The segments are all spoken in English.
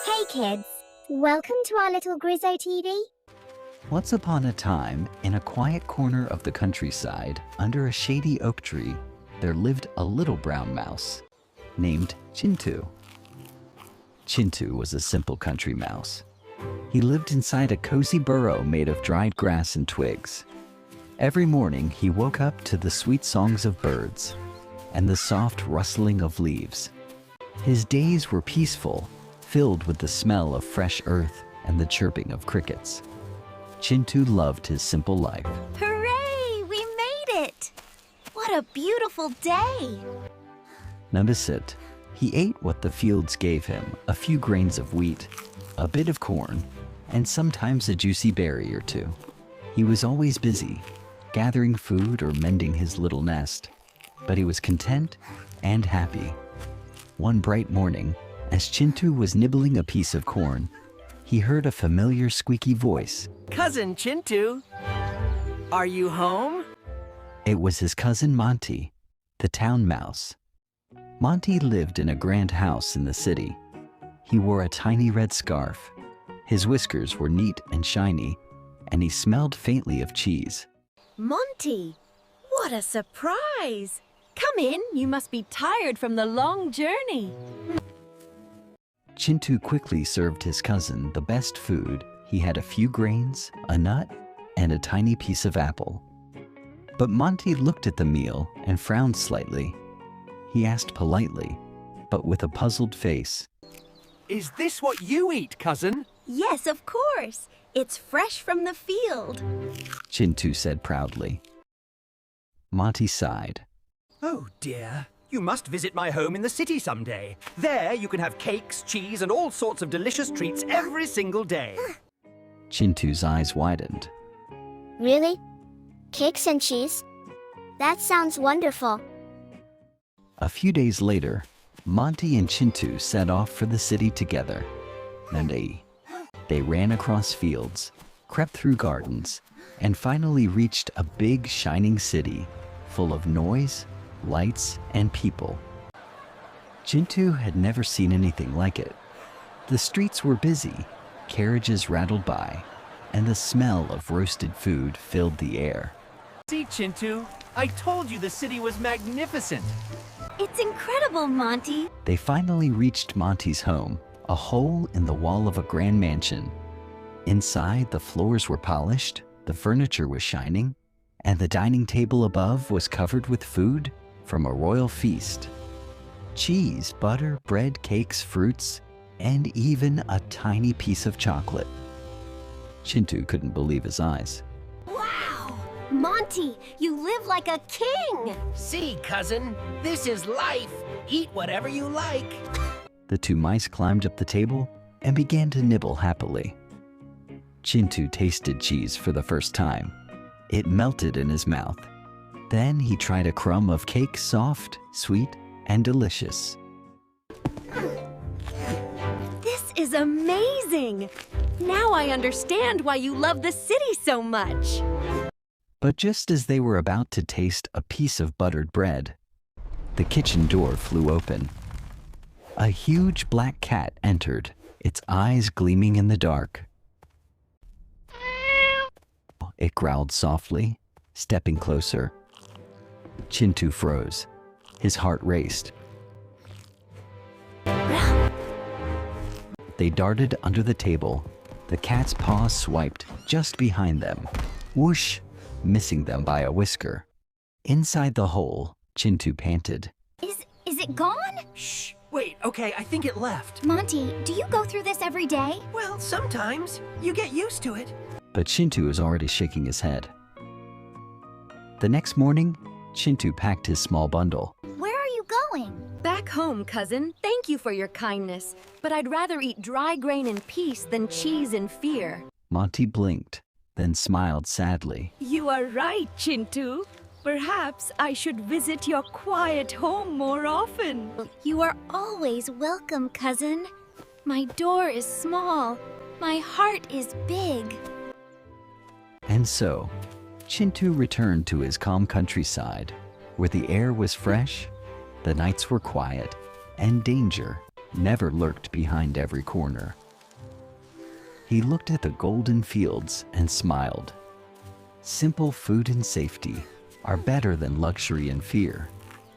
Hey kids, welcome to our little Grizzo TV. Once upon a time, in a quiet corner of the countryside, under a shady oak tree, there lived a little brown mouse named Chintu. Chintu was a simple country mouse. He lived inside a cozy burrow made of dried grass and twigs. Every morning, he woke up to the sweet songs of birds and the soft rustling of leaves. His days were peaceful, filled with the smell of fresh earth and the chirping of crickets. Chintu loved his simple life. Hooray! We made it! What a beautiful day! Nabisit, he ate what the fields gave him, a few grains of wheat, a bit of corn, and sometimes a juicy berry or two. He was always busy, gathering food or mending his little nest, but he was content and happy. One bright morning, as Chintu was nibbling a piece of corn, he heard a familiar squeaky voice. Cousin Chintu, are you home? It was his cousin Monty, the town mouse. Monty lived in a grand house in the city. He wore a tiny red scarf. His whiskers were neat and shiny, and he smelled faintly of cheese. Monty, what a surprise! Come in, you must be tired from the long journey. Chintu quickly served his cousin the best food. He had a few grains, a nut, and a tiny piece of apple. But Monty looked at the meal and frowned slightly. He asked politely, but with a puzzled face, Is this what you eat, cousin? Yes, of course. It's fresh from the field. Chintu said proudly. Monty sighed. Oh dear. You must visit my home in the city someday. There you can have cakes, cheese, and all sorts of delicious treats every single day. Chintu's eyes widened. Really? Cakes and cheese? That sounds wonderful. A few days later, Monty and Chintu set off for the city together. And they ran across fields, crept through gardens, and finally reached a big, shining city full of noise, lights, and people. Chintu had never seen anything like it. The streets were busy, carriages rattled by, and the smell of roasted food filled the air. See, Chintu, I told you the city was magnificent. It's incredible, Monty. They finally reached Monty's home, a hole in the wall of a grand mansion. Inside, the floors were polished, the furniture was shining, and the dining table above was covered with food from a royal feast. Cheese, butter, bread, cakes, fruits, and even a tiny piece of chocolate. Chintu couldn't believe his eyes. Wow! Monty, you live like a king! See, cousin, this is life. Eat whatever you like. The two mice climbed up the table and began to nibble happily. Chintu tasted cheese for the first time. It melted in his mouth. Then he tried a crumb of cake, soft, sweet, and delicious. This is amazing! Now I understand why you love the city so much. But just as they were about to taste a piece of buttered bread, the kitchen door flew open. A huge black cat entered, its eyes gleaming in the dark. It growled softly, stepping closer. Chintu froze. His heart raced. They darted under the table. The cat's paws swiped just behind them. Whoosh! Missing them by a whisker. Inside the hole, Chintu panted. Is it gone? Shh. Wait, okay, I think it left. Monty, do you go through this every day? Well, sometimes. You get used to it. But Chintu was already shaking his head. The next morning, Chintu packed his small bundle. Where are you going? Back home, cousin. Thank you for your kindness. But I'd rather eat dry grain in peace than cheese in fear. Monty blinked, then smiled sadly. You are right, Chintu. Perhaps I should visit your quiet home more often. You are always welcome, cousin. My door is small. My heart is big. And so, Chintu returned to his calm countryside, where the air was fresh, the nights were quiet, and danger never lurked behind every corner. He looked at the golden fields and smiled. Simple food and safety are better than luxury and fear,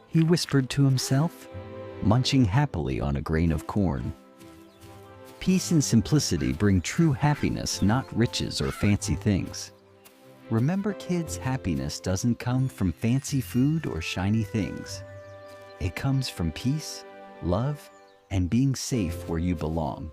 he whispered to himself, munching happily on a grain of corn. Peace and simplicity bring true happiness, not riches or fancy things. Remember, kids, happiness doesn't come from fancy food or shiny things. It comes from peace, love, and being safe where you belong.